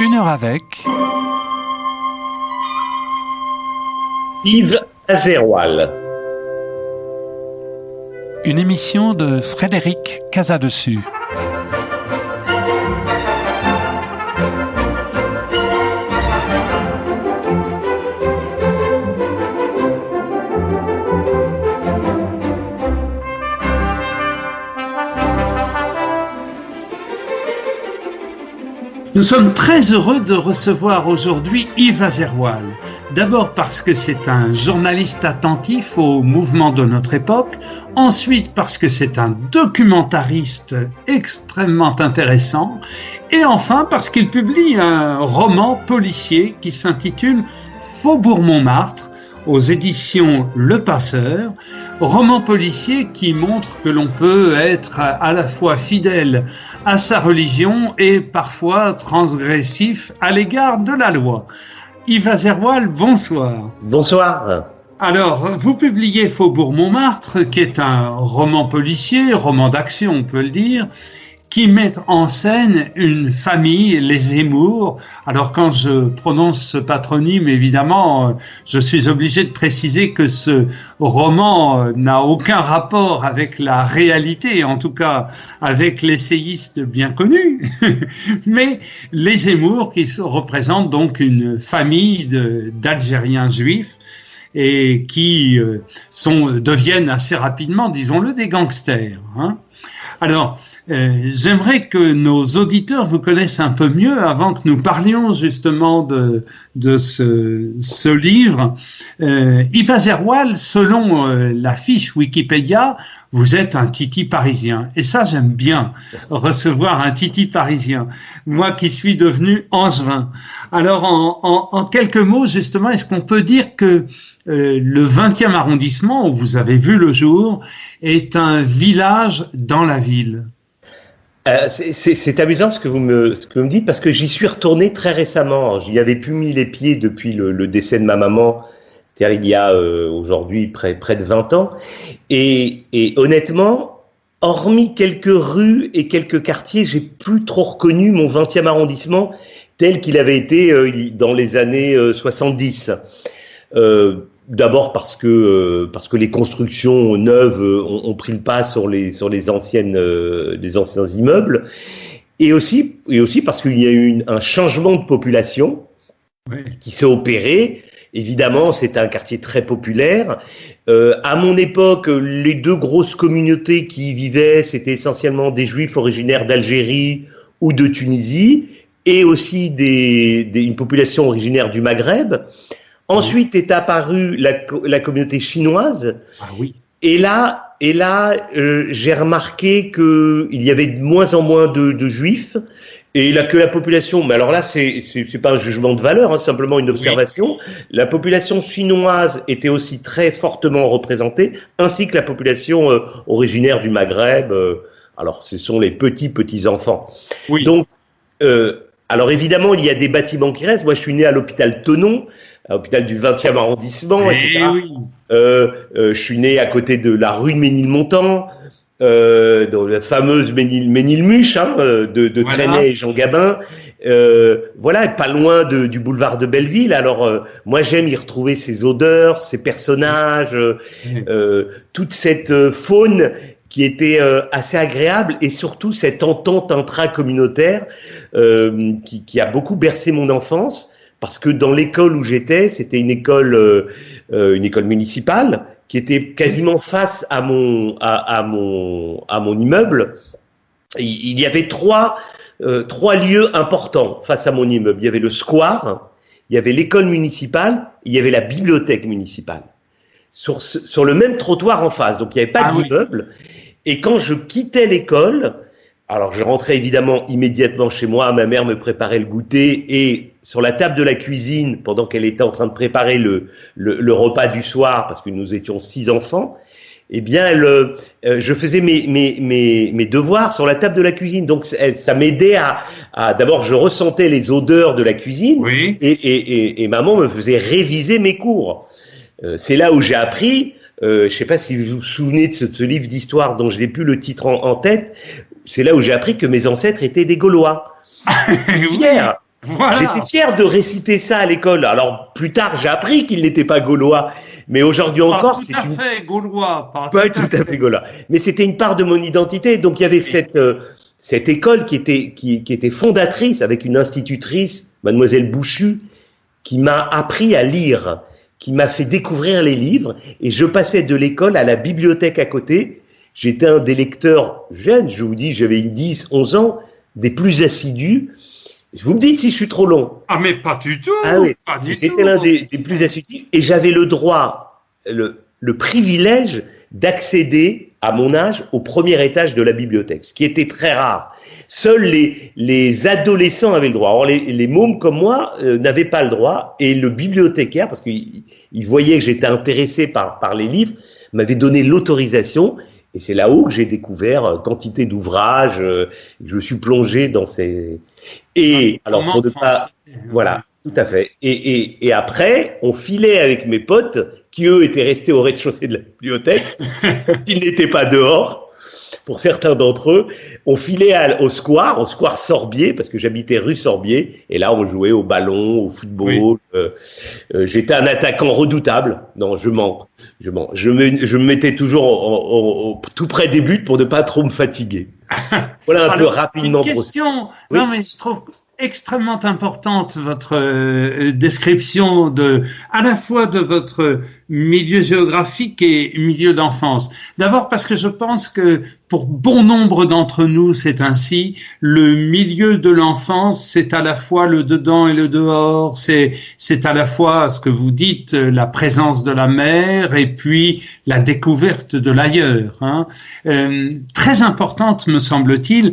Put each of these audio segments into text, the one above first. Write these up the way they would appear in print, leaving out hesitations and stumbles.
Une heure avec Yves Azerwal. Une émission de Frédéric Casadessus. Nous sommes très heureux de recevoir aujourd'hui Yves Azerwal. D'abord parce que c'est un journaliste attentif au mouvement de notre époque. Ensuite parce que c'est un documentariste extrêmement intéressant. Et enfin parce qu'il publie un roman policier qui s'intitule Faubourg Montmartre aux éditions Le Passeur. Roman policier qui montre que l'on peut être à la fois fidèle à sa religion et parfois transgressif à l'égard de la loi. Yves Azerwal, bonsoir. Bonsoir. Alors, vous publiez Faubourg Montmartre, qui est un roman policier, roman d'action, on peut le dire, qui met en scène une famille, les Zemmour. Alors, quand je prononce ce patronyme, évidemment, je suis obligé de préciser que ce roman n'a aucun rapport avec la réalité, en tout cas avec l'essayiste bien connu. Mais les Zemmour, qui représentent donc une famille d'Algériens juifs, et qui deviennent assez rapidement, disons-le, des gangsters. Alors, j'aimerais que nos auditeurs vous connaissent un peu mieux avant que nous parlions justement de ce livre. Yves Azerwal, selon la fiche Wikipédia, vous êtes un titi parisien. Et ça, j'aime bien recevoir un titi parisien. Moi qui suis devenu angevin. Alors, en quelques mots, justement, est-ce qu'on peut dire que le 20e arrondissement, où vous avez vu le jour, est un village dans la ville? C'est amusant ce que vous me dites, parce que j'y suis retourné très récemment. J'y avais plus mis les pieds depuis le décès de ma maman, c'est-à-dire il y a aujourd'hui près de 20 ans. Et honnêtement, hormis quelques rues et quelques quartiers, j'ai plus trop reconnu mon 20e arrondissement tel qu'il avait été dans les années 70. D'abord parce que les constructions neuves ont pris le pas sur les anciens immeubles, et aussi parce qu'il y a eu un changement de population qui s'est opéré. Évidemment, c'est un quartier très populaire. À mon époque, les deux grosses communautés qui y vivaient, c'était essentiellement des Juifs originaires d'Algérie ou de Tunisie, et aussi une population originaire du Maghreb. Ensuite est apparue la communauté chinoise. Ah oui. Et là, j'ai remarqué que il y avait de moins en moins de juifs, et que la population, mais alors là, c'est pas un jugement de valeur, c'est simplement une observation. Oui. La population chinoise était aussi très fortement représentée, ainsi que la population originaire du Maghreb. Alors, ce sont les petits enfants. Oui. Donc, alors évidemment, il y a des bâtiments qui restent. Moi, je suis né à l'hôpital Thonon, à l'hôpital du 20e arrondissement, etc. Oui. Je suis né à côté de la rue de Ménilmontant, dans la fameuse Ménilmuche, de voilà. Trenet et Jean Gabin. Voilà, pas loin du boulevard de Belleville. Alors, moi, j'aime y retrouver ces odeurs, ces personnages, toute cette faune qui était assez agréable, et surtout cette entente intracommunautaire qui a beaucoup bercé mon enfance. Parce que dans l'école où j'étais, c'était une école municipale qui était quasiment face à mon immeuble. Il y avait trois lieux importants face à mon immeuble. Il y avait le square, il y avait l'école municipale, il y avait la bibliothèque municipale. Sur le même trottoir en face. Donc il n'y avait pas d'immeuble. Oui. Et quand je quittais l'école, alors je rentrais évidemment immédiatement chez moi, ma mère me préparait le goûter, et sur la table de la cuisine, pendant qu'elle était en train de préparer le repas du soir, parce que nous étions 6 enfants, eh bien je faisais mes devoirs sur la table de la cuisine. Donc ça m'aidait à d'abord, je ressentais les odeurs de la cuisine, oui. et maman me faisait réviser mes cours. C'est là où j'ai appris, je sais pas si vous vous souvenez de ce livre d'histoire dont je n'ai plus le titre en tête. C'est là où j'ai appris que mes ancêtres étaient des Gaulois. Fiers. Voilà. J'étais fier de réciter ça à l'école. Alors, plus tard, j'ai appris qu'il n'était pas gaulois. Mais aujourd'hui encore, Pas tout à fait gaulois. Pas tout à fait gaulois. Mais c'était une part de mon identité. Donc, il y avait cette école qui était fondatrice avec une institutrice, Mademoiselle Bouchu, qui m'a appris à lire, qui m'a fait découvrir les livres. Et je passais de l'école à la bibliothèque à côté. J'étais un des lecteurs jeunes, je vous dis, j'avais 10, 11 ans, des plus assidus. Vous me dites si je suis trop long. Ah, mais pas du tout. Ah oui. Pas du tout. J'étais l'un des plus assidus et j'avais le droit, le privilège d'accéder à mon âge au premier étage de la bibliothèque, ce qui était très rare. Seuls les adolescents avaient le droit. Or, les mômes comme moi n'avaient pas le droit et le bibliothécaire, parce qu'il voyait que j'étais intéressé par les livres, m'avait donné l'autorisation. Et c'est là-haut que j'ai découvert quantité d'ouvrages, je me suis plongé dans ces... Et alors pour ne pas... Voilà, tout à fait. Et après, on filait avec mes potes, qui eux étaient restés au rez-de-chaussée de la bibliothèque, qui n'étaient pas dehors, pour certains d'entre eux. On filait au square Sorbier, parce que j'habitais rue Sorbier, et là on jouait au ballon, au football. Oui. J'étais un attaquant redoutable. Non, je mens. Je me mettais toujours tout près des buts pour ne pas trop me fatiguer. Voilà un peu rapidement. Une question, oui. Non mais je trouve extrêmement importante votre description à la fois de votre milieu géographique et milieu d'enfance. D'abord parce que je pense que pour bon nombre d'entre nous, c'est ainsi. Le milieu de l'enfance, c'est à la fois le dedans et le dehors. C'est à la fois ce que vous dites, la présence de la mère et puis la découverte de l'ailleurs. Hein. Très importante, me semble-t-il,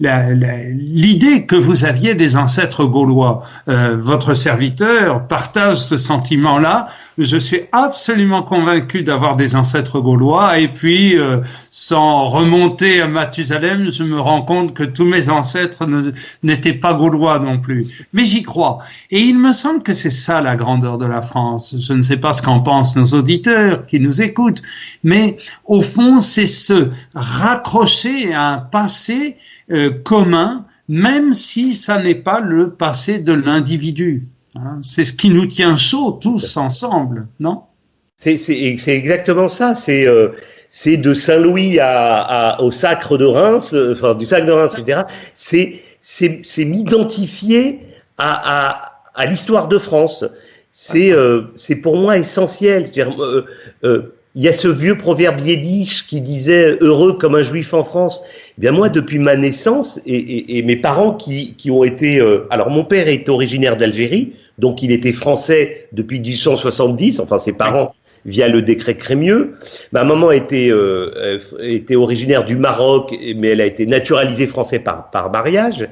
l'idée que vous aviez des ancêtres gaulois. Votre serviteur partage ce sentiment-là. Je suis absolument convaincu d'avoir des ancêtres gaulois et puis sans remonter à Mathusalem, je me rends compte que tous mes ancêtres n'étaient pas gaulois non plus. Mais j'y crois. Et il me semble que c'est ça la grandeur de la France. Je ne sais pas ce qu'en pensent nos auditeurs qui nous écoutent, mais au fond, c'est se raccrocher à un passé commun, même si ça n'est pas le passé de l'individu. C'est ce qui nous tient chaud tous ensemble, non? C'est exactement ça. C'est de Saint-Louis au Sacre de Reims, enfin du Sacre de Reims, etc. C'est m'identifier à l'histoire de France. C'est pour moi essentiel. Il y a ce vieux proverbe yiddish qui disait heureux comme un juif en France. Eh bien moi, depuis ma naissance et mes parents qui ont été, alors mon père est originaire d'Algérie, donc il était français depuis 1870. Enfin ses parents via le décret Crémieux. Ma maman était originaire du Maroc, mais elle a été naturalisée française par mariage.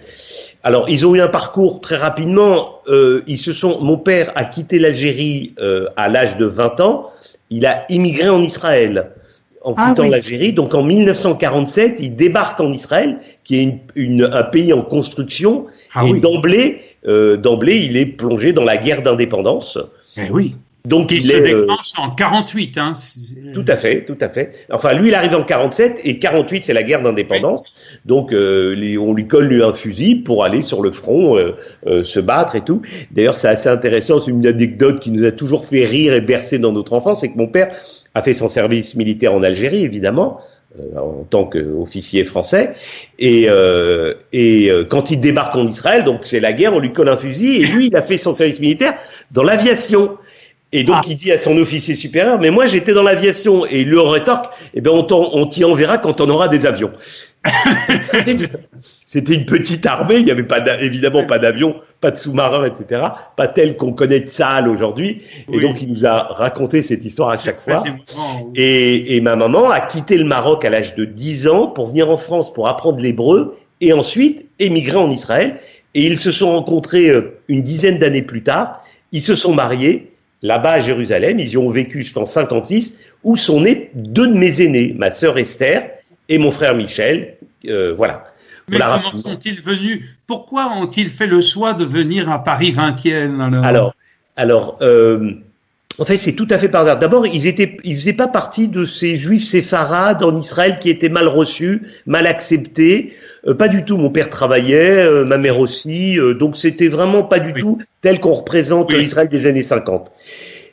Alors, ils ont eu un parcours très rapidement. Mon père a quitté l'Algérie à l'âge de 20 ans. Il a immigré en Israël en quittant l'Algérie. Donc, en 1947, il débarque en Israël, qui est un pays en construction. D'emblée, il est plongé dans la guerre d'indépendance. Oui. Donc, il se déclenche en 48, hein. Tout à fait. Enfin, lui, il arrive en 47 et 48, c'est la guerre d'indépendance. Oui. Donc, on lui colle un fusil pour aller sur le front, se battre et tout. D'ailleurs, c'est assez intéressant. C'est une anecdote qui nous a toujours fait rire et bercer dans notre enfance. C'est que mon père a fait son service militaire en Algérie, évidemment, en tant qu'officier français. Et quand il débarque en Israël, donc c'est la guerre, on lui colle un fusil. Et lui, il a fait son service militaire dans l'aviation. Et donc, il dit à son officier supérieur, mais moi, j'étais dans l'aviation. Et il lui rétorque, eh ben, on t'y enverra quand on aura des avions. C'était une petite armée, il n'y avait évidemment pas d'avions, pas de sous-marins, etc. Pas tel qu'on connaît de Saal aujourd'hui. Et donc, il nous a raconté cette histoire à chaque fois. Et ma maman a quitté le Maroc à l'âge de 10 ans pour venir en France pour apprendre l'hébreu et ensuite émigrer en Israël. Et ils se sont rencontrés une dizaine d'années plus tard. Ils se sont mariés. Là-bas à Jérusalem, ils y ont vécu jusqu'en 56, où sont nés deux de mes aînés, ma sœur Esther et mon frère Michel. Voilà. Mais comment sont-ils venus? Pourquoi ont-ils fait le choix de venir à Paris 20e alors, En fait, c'est tout à fait par hasard. D'abord, ils faisaient pas partie de ces juifs séfarades en Israël qui étaient mal reçus, mal acceptés. Pas du tout. Mon père travaillait, ma mère aussi. Donc, c'était vraiment pas du tout tel qu'on représente Israël des années 50.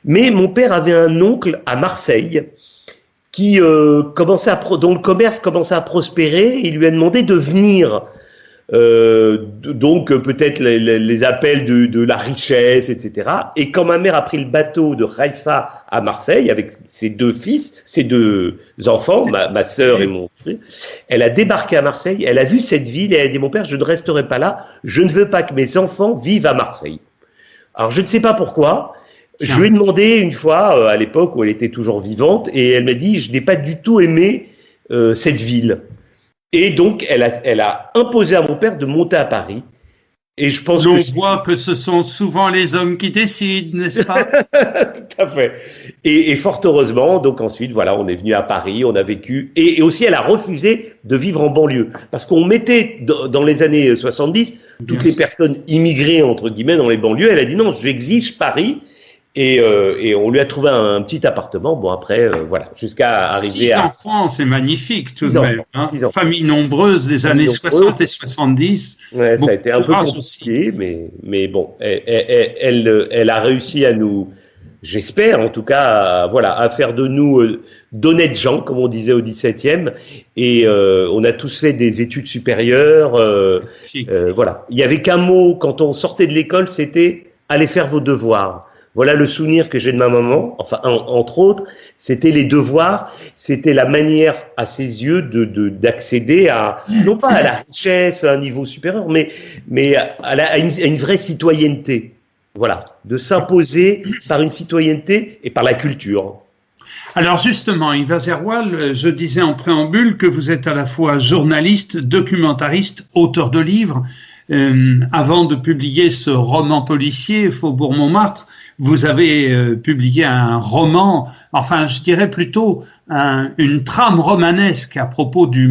Mais mon père avait un oncle à Marseille qui dont le commerce commençait à prospérer. Il lui a demandé de venir. Donc peut-être les appels de la richesse, etc. Et quand ma mère a pris le bateau de Haïfa à Marseille avec ses deux enfants, ma sœur et mon frère, elle a débarqué à Marseille, elle a vu cette ville et elle a dit: mon père, je ne resterai pas là, je ne veux pas que mes enfants vivent à Marseille. Alors je ne sais pas pourquoi. Je lui ai demandé une fois, à l'époque où elle était toujours vivante, et elle m'a dit: je n'ai pas du tout aimé cette ville. Et donc, elle a imposé à mon père de monter à Paris. Et je pense on voit que ce sont souvent les hommes qui décident, n'est-ce pas? Tout à fait. Et fort heureusement, donc ensuite, voilà, on est venu à Paris, on a vécu. Et aussi, elle a refusé de vivre en banlieue. Parce qu'on mettait, dans les années 70, toutes les personnes immigrées, entre guillemets, dans les banlieues. Elle a dit: non, j'exige Paris. Et on lui a trouvé un petit appartement. Bon, après, voilà, jusqu'à arriver 6 enfants, c'est magnifique tout de même. Hein. Famille Famille nombreuse des années 60 et 70. Ouais, ça a été un peu compliqué, mais bon, elle a réussi à nous, j'espère en tout cas, à faire de nous d'honnêtes gens, comme on disait au 17e. Et on a tous fait des études supérieures. Voilà, il y avait qu'un mot quand on sortait de l'école, c'était: allez faire vos devoirs. Voilà le souvenir que j'ai de ma maman, enfin entre autres, c'était les devoirs, c'était la manière à ses yeux d'accéder à, non pas à la richesse, à un niveau supérieur, mais à une vraie citoyenneté. Voilà, de s'imposer par une citoyenneté et par la culture. Alors justement, Yves Azerwal, je disais en préambule que vous êtes à la fois journaliste, documentariste, auteur de livres. Avant de publier ce roman policier, Faubourg Montmartre, vous avez publié un roman, enfin je dirais plutôt une trame romanesque à propos du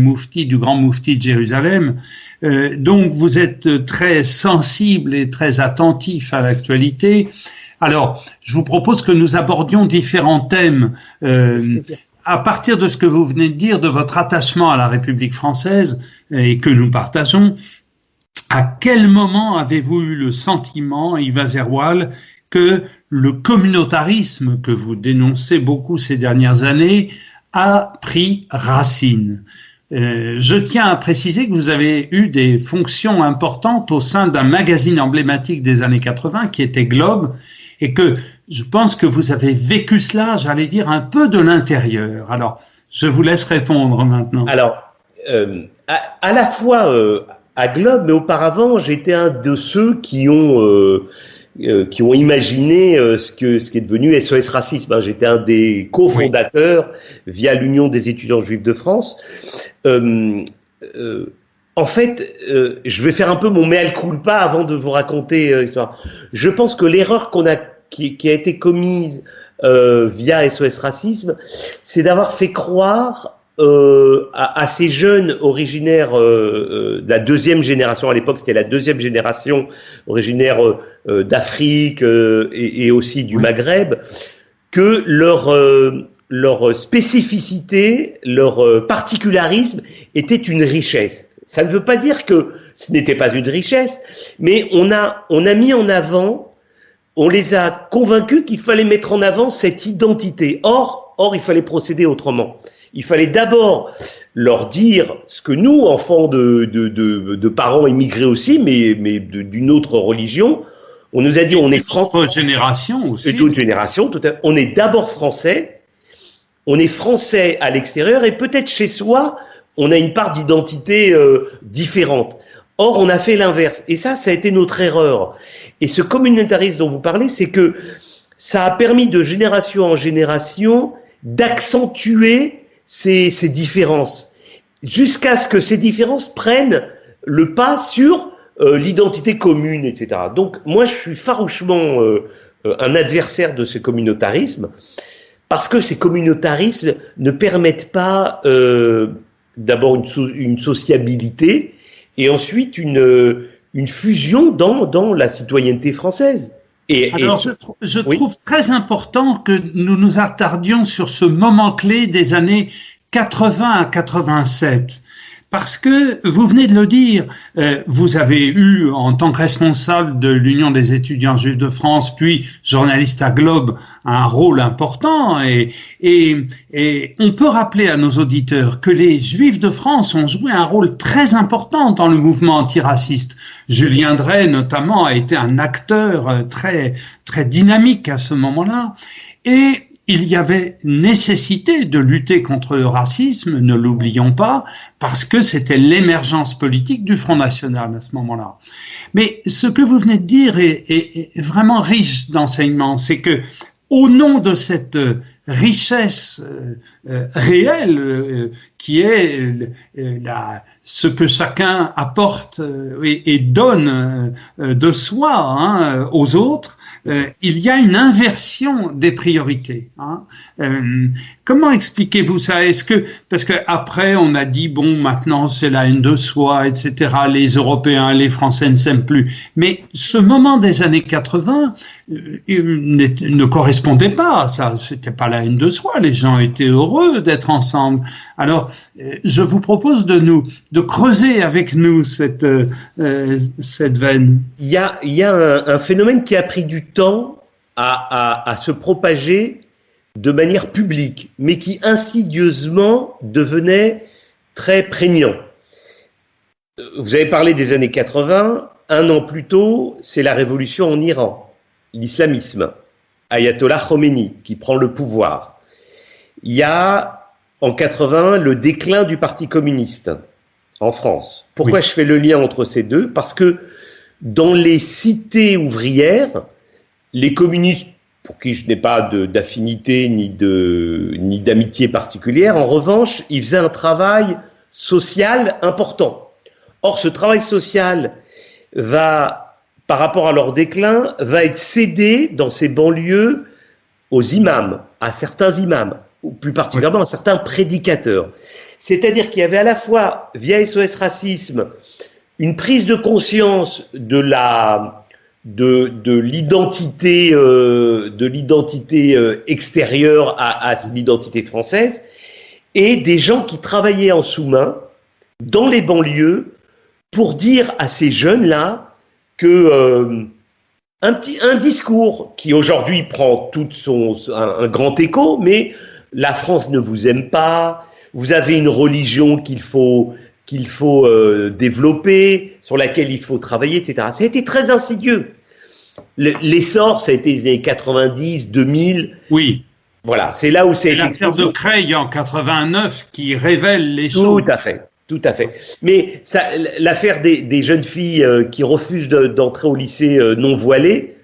grand moufti de Jérusalem. Donc vous êtes très sensible et très attentif à l'actualité. Alors, je vous propose que nous abordions différents thèmes à partir de ce que vous venez de dire, de votre attachement à la République française et que nous partageons. À quel moment avez-vous eu le sentiment, Yves Azerwal, que le communautarisme que vous dénoncez beaucoup ces dernières années a pris racine? Je tiens à préciser que vous avez eu des fonctions importantes au sein d'un magazine emblématique des années 80 qui était Globe, et que je pense que vous avez vécu cela, j'allais dire, un peu de l'intérieur. Alors, je vous laisse répondre maintenant. Alors, à la fois à Globe, mais auparavant, j'étais un de ceux qui ont imaginé ce qui est devenu SOS Racisme. J'étais un des cofondateurs via l'Union des étudiants juifs de France. En fait, je vais faire un peu mon mea culpa avant de vous raconter l'histoire. Je pense que l'erreur qui a été commise via SOS Racisme, c'est d'avoir fait croire à ces jeunes originaires de la deuxième génération, à l'époque c'était la deuxième génération originaire d'Afrique et aussi du Maghreb, que leur spécificité, leur particularisme était une richesse. Ça ne veut pas dire que ce n'était pas une richesse, mais on a mis en avant, on les a convaincus qu'il fallait mettre en avant cette identité. Or, il fallait procéder autrement. Il fallait d'abord leur dire ce que nous, enfants de parents immigrés aussi, mais d'une autre religion, on nous a dit: on est français. D'autres générations aussi. D'autres générations, tout à fait. On est d'abord français. On est français à l'extérieur et peut-être chez soi, on a une part d'identité différente. Or, on a fait l'inverse. Et ça a été notre erreur. Et ce communautarisme dont vous parlez, c'est que ça a permis de génération en génération d'accentuer ces différences, jusqu'à ce que ces différences prennent le pas sur l'identité commune, etc. Donc, moi, je suis farouchement un adversaire de ce communautarisme, parce que ces communautarismes ne permettent pas d'abord une sociabilité, et ensuite une fusion dans la citoyenneté française. Alors, je trouve très important que nous nous attardions sur ce moment clé des années 80 à 87. Parce que, vous venez de le dire, vous avez eu, en tant que responsable de l'Union des étudiants juifs de France, puis journaliste à Globe, un rôle important. Et on peut rappeler à nos auditeurs que les Juifs de France ont joué un rôle très important dans le mouvement antiraciste. Julien Drey, notamment, a été un acteur très, très dynamique à ce moment-là. Et il y avait nécessité de lutter contre le racisme, ne l'oublions pas, parce que c'était l'émergence politique du Front National à ce moment-là. Mais ce que vous venez de dire est vraiment riche d'enseignements, c'est que au nom de cette richesse réelle qui est ce que chacun apporte et donne de soi aux autres, il y a une inversion des priorités. Comment expliquez-vous ça? Est-ce que parce que après on a dit bon maintenant c'est la haine de soi, etc. Les Européens, les Français ne s'aiment plus. Mais ce moment des années 80 ne correspondait pas. Ça, c'était pas la haine de soi. Les gens étaient heureux d'être ensemble. Alors, je vous propose de creuser avec nous cette veine. Il y a un phénomène qui a pris du temps à se propager de manière publique, mais qui insidieusement devenait très prégnant. Vous avez parlé des années 80, un an plus tôt, c'est la révolution en Iran, l'islamisme, Ayatollah Khomeini qui prend le pouvoir. Il y a en 80 le déclin du Parti communiste en France. Pourquoi je fais le lien entre ces deux? Parce que dans les cités ouvrières, les communistes, pour qui je n'ai pas d'affinité ni d'amitié particulière, en revanche, ils faisaient un travail social important. Or, ce travail social va, par rapport à leur déclin, va être cédé dans ces banlieues aux imams, à certains imams, ou plus particulièrement à certains prédicateurs. C'est-à-dire qu'il y avait à la fois, via SOS Racisme, une prise de conscience de l'identité extérieure à l'identité française, et des gens qui travaillaient en sous-main dans les banlieues pour dire à ces jeunes-là que un discours qui aujourd'hui prend un grand écho, mais la France ne vous aime pas, vous avez une religion qu'il faut développer, sur laquelle il faut travailler, etc. Ça a été très insidieux. L'essor, ça a été les années 90, 2000. Oui. Voilà, c'est là où c'est l'affaire de Creil en 89 qui révèle les choses. Tout à fait. Mais l'affaire des jeunes filles qui refusent d'entrer au lycée non voilées,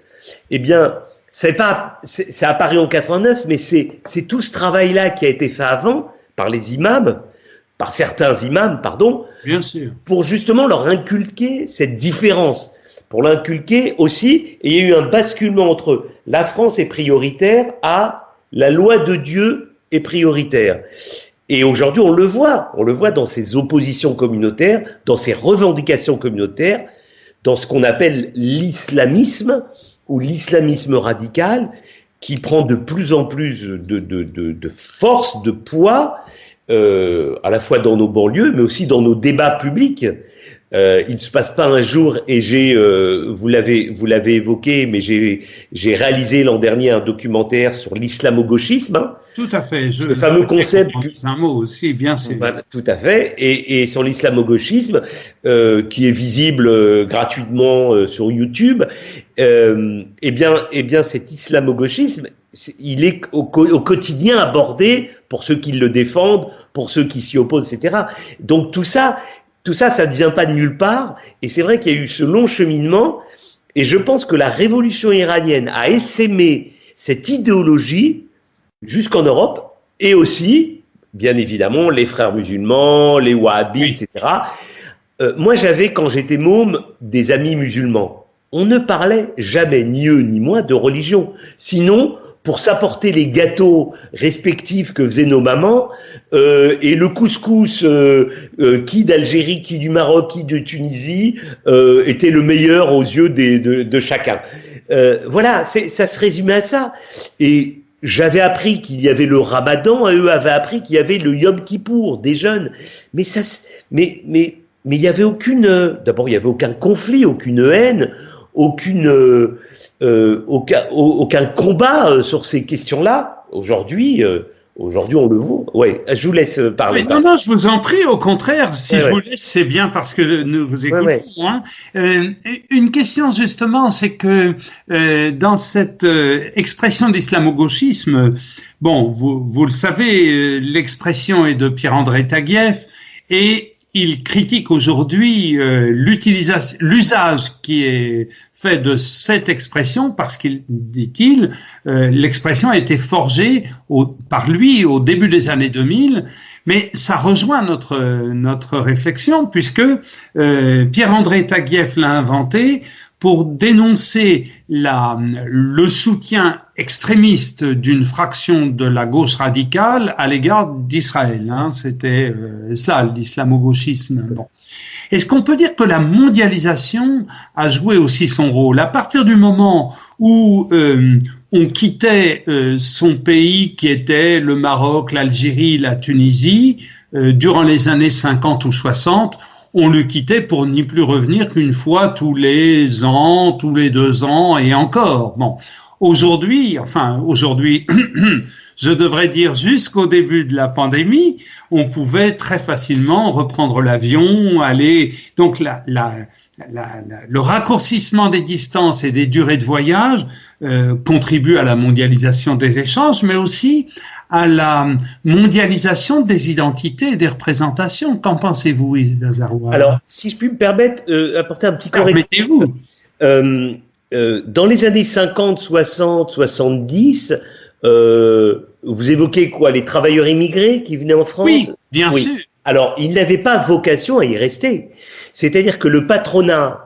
eh bien, ça a apparu en 89, mais c'est tout ce travail-là qui a été fait avant par les imams, par certains imams, pardon, bien sûr, pour justement leur inculquer cette différence, pour l'inculquer aussi. Et il y a eu un basculement entre la France est prioritaire à la loi de Dieu est prioritaire. Et aujourd'hui, on le voit dans ces oppositions communautaires, dans ces revendications communautaires, dans ce qu'on appelle l'islamisme ou l'islamisme radical, qui prend de plus en plus de force, de poids, à la fois dans nos banlieues, mais aussi dans nos débats publics. Il ne se passe pas un jour, et vous l'avez évoqué, mais j'ai réalisé l'an dernier un documentaire sur l'islamo-gauchisme. Tout à fait. Le fameux concept. Un mot aussi, bien sûr. Voilà, tout à fait. Et sur l'islamo-gauchisme, qui est visible gratuitement sur YouTube, eh bien, cet islamo-gauchisme, il est au quotidien abordé pour ceux qui le défendent, pour ceux qui s'y opposent, etc. Donc tout ça, ça ne vient pas de nulle part. Et c'est vrai qu'il y a eu ce long cheminement. Et je pense que la révolution iranienne a essaimé cette idéologie jusqu'en Europe, et aussi, bien évidemment, les frères musulmans, les wahhabites, etc. Moi, j'avais, quand j'étais môme, des amis musulmans. On ne parlait jamais, ni eux ni moi, de religion. Sinon, pour s'apporter les gâteaux respectifs que faisaient nos mamans, et le couscous, qui d'Algérie, qui du Maroc, qui de Tunisie, était le meilleur aux yeux de chacun. Voilà, ça se résumait à ça. Et j'avais appris qu'il y avait le Ramadan, et eux avaient appris qu'il y avait le Yom Kippour, des jeunes. Mais il y avait d'abord il y avait aucun conflit, aucune haine, aucun combat sur ces questions-là. Aujourd'hui, on le voit. Ouais, je vous laisse parler. Non, je vous en prie. Au contraire, si je vous laisse, c'est bien parce que nous vous écoutons. Hein. Une question justement, c'est que dans cette expression d'islamo-gauchisme, bon, vous le savez, l'expression est de Pierre-André Taguieff et il critique aujourd'hui l'usage qui est fait de cette expression parce qu'il, dit-il, l'expression a été forgée par lui au début des années 2000, mais ça rejoint notre réflexion puisque Pierre-André Taguieff l'a inventé pour dénoncer le soutien extrémiste d'une fraction de la gauche radicale à l'égard d'Israël. Hein, c'était cela, l'islamo-gauchisme. Bon. Est-ce qu'on peut dire que la mondialisation a joué aussi son rôle? À partir du moment où on quittait son pays qui était le Maroc, l'Algérie, la Tunisie, durant les années 50 ou 60, on le quittait pour n'y plus revenir qu'une fois tous les ans, tous les 2 ans et encore. Bon, aujourd'hui, je devrais dire jusqu'au début de la pandémie, on pouvait très facilement reprendre l'avion, aller. Donc le raccourcissement des distances et des durées de voyage contribue à la mondialisation des échanges, mais aussi à la mondialisation des identités et des représentations. Qu'en pensez-vous, Yves Zaroua? Alors, si je puis me permettre, apporter un petit correctif. Permettez-vous. Dans les années 50, 60, 70, vous évoquez quoi? Les travailleurs immigrés qui venaient en France? Oui, bien sûr. Alors, ils n'avaient pas vocation à y rester. C'est-à-dire que le patronat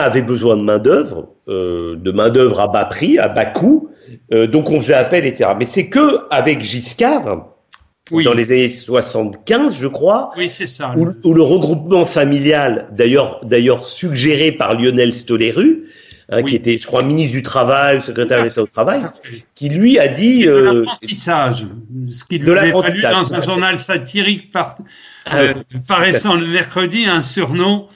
avait besoin de main-d'œuvre à bas prix, à bas coût, donc on faisait appel, etc. Mais c'est que avec Giscard, dans les années 75, je crois, oui, c'est ça, où le regroupement familial, d'ailleurs suggéré par Lionel Stoléru, qui était, je crois, ministre du Travail, secrétaire d'État au Travail, qui lui a dit... de l'apprentissage, ce qui lui avait fallu dans un journal satirique paraissant le mercredi, un surnom,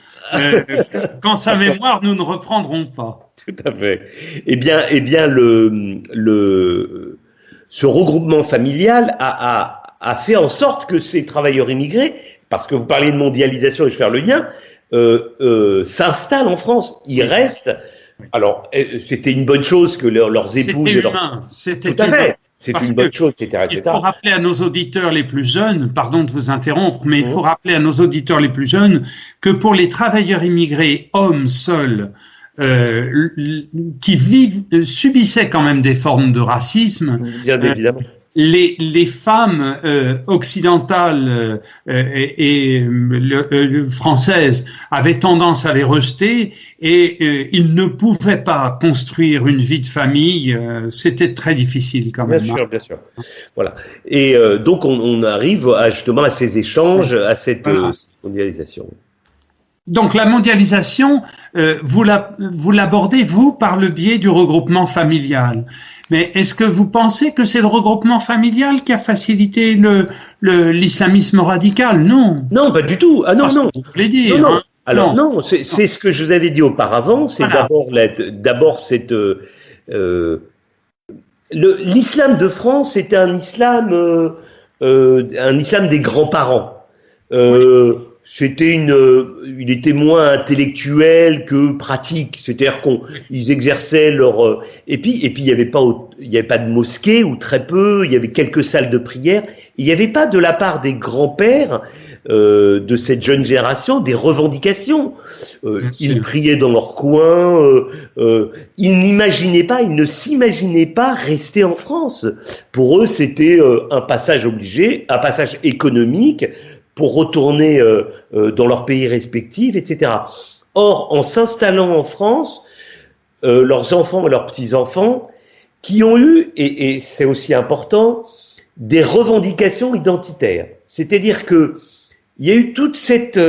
qu'en sa mémoire, nous ne reprendrons pas. Tout à fait. Eh bien, ce regroupement familial a fait en sorte que ces travailleurs immigrés, parce que vous parliez de mondialisation et je vais faire le lien, s'installent en France. Ils restent. Alors, c'était une bonne chose que leurs épouses... C'était humain. C'était tout à fait. C'est une bonne chose, etc., etc. Il faut rappeler à nos auditeurs les plus jeunes, pardon de vous interrompre, mais il faut rappeler à nos auditeurs les plus jeunes que pour les travailleurs immigrés, hommes seuls, qui subissaient quand même des formes de racisme. Bien évidemment. Les femmes occidentales et françaises avaient tendance à les rejeter et ils ne pouvaient pas construire une vie de famille. C'était très difficile quand même. Bien sûr. Voilà. Et donc on arrive justement à ces échanges, à cette mondialisation. Donc la mondialisation, vous l'abordez, vous, par le biais du regroupement familial. Mais est-ce que vous pensez que c'est le regroupement familial qui a facilité l'islamisme radical? Non. Non, pas du tout. Ah non, non. Vous voulez dire, non. Alors non, c'est ce que je vous avais dit auparavant. C'est d'abord cette l'islam de France, c'était un islam des grands-parents. Il était moins intellectuel que pratique. C'est-à-dire qu'ils exerçaient leur, et puis il y avait pas de mosquée ou très peu. Il y avait quelques salles de prière. Il n'y avait pas de la part des grands-pères, de cette jeune génération des revendications. Ils priaient dans leur coin. Ils ne s'imaginaient pas rester en France. Pour eux, c'était un passage obligé, un passage économique, pour retourner dans leurs pays respectifs, etc. Or, en s'installant en France, leurs enfants et leurs petits-enfants, qui ont eu, et c'est aussi important, des revendications identitaires. C'est-à-dire que il y a eu toute cette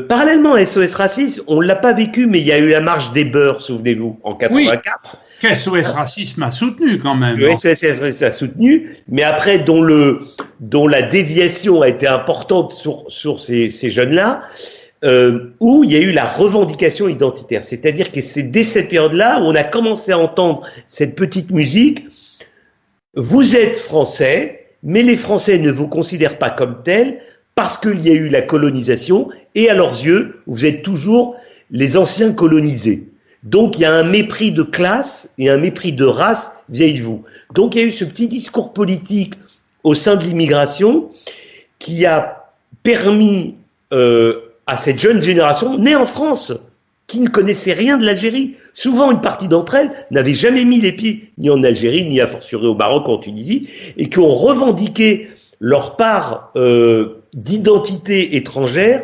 parallèlement à SOS Racisme, on l'a pas vécu, mais il y a eu la marche des beurs, souvenez-vous, en 84. Oui, qu'SOS Racisme a soutenu quand même. Le SOS Racisme a soutenu, mais après, dont la déviation a été importante sur ces jeunes-là, où il y a eu la revendication identitaire. C'est-à-dire que c'est dès cette période-là où on a commencé à entendre cette petite musique. Vous êtes français, mais les Français ne vous considèrent pas comme tels parce qu'il y a eu la colonisation et à leurs yeux, vous êtes toujours les anciens colonisés. Donc il y a un mépris de classe et un mépris de race vis-à-vis de vous. Donc il y a eu ce petit discours politique au sein de l'immigration qui a permis à cette jeune génération née en France, qui ne connaissait rien de l'Algérie. Souvent, une partie d'entre elles n'avait jamais mis les pieds ni en Algérie, ni a fortiori au Maroc, en Tunisie, et qui ont revendiqué leur part d'identité étrangère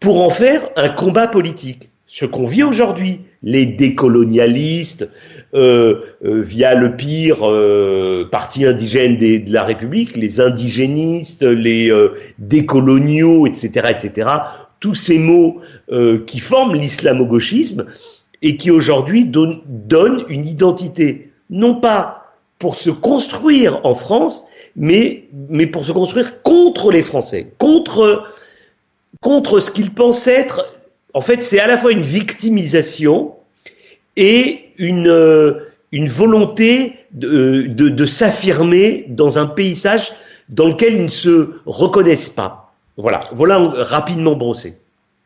pour en faire un combat politique. Ce qu'on vit aujourd'hui, les décolonialistes, via le pire parti indigène de la République, les indigénistes, les décoloniaux, etc., tous ces mots qui forment l'islamo-gauchisme et qui aujourd'hui donnent une identité, non pas pour se construire en France, mais pour se construire contre les Français, contre ce qu'ils pensent être. En fait, c'est à la fois une victimisation et une volonté de s'affirmer dans un paysage dans lequel ils ne se reconnaissent pas. Voilà rapidement brossé.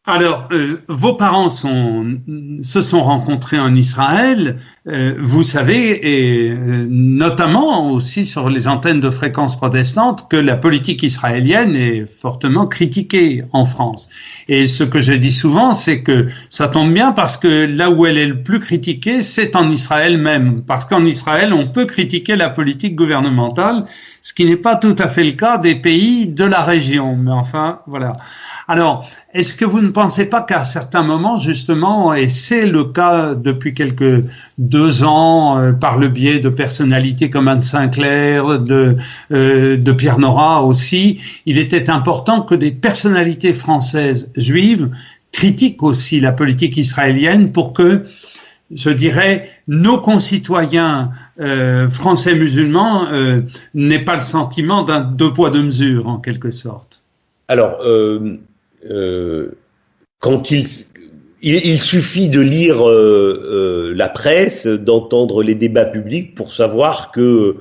Alors, vos parents se sont rencontrés en Israël, vous savez, et notamment aussi sur les antennes de fréquences protestantes, que la politique israélienne est fortement critiquée en France. Et ce que je dis souvent, c'est que ça tombe bien parce que là où elle est le plus critiquée, c'est en Israël même. Parce qu'en Israël, on peut critiquer la politique gouvernementale, ce qui n'est pas tout à fait le cas des pays de la région. Mais enfin, voilà. Alors, est-ce que vous ne pensez pas qu'à certains moments, justement, et c'est le cas depuis quelques 2 ans, par le biais de personnalités comme Anne Sinclair, de Pierre Nora aussi, il était important que des personnalités françaises juives critiquent aussi la politique israélienne pour que, je dirais, nos concitoyens français musulmans n'aient pas le sentiment d'un 2 poids 2 mesures, en quelque sorte. Alors, quand il suffit de lire la presse, d'entendre les débats publics pour savoir que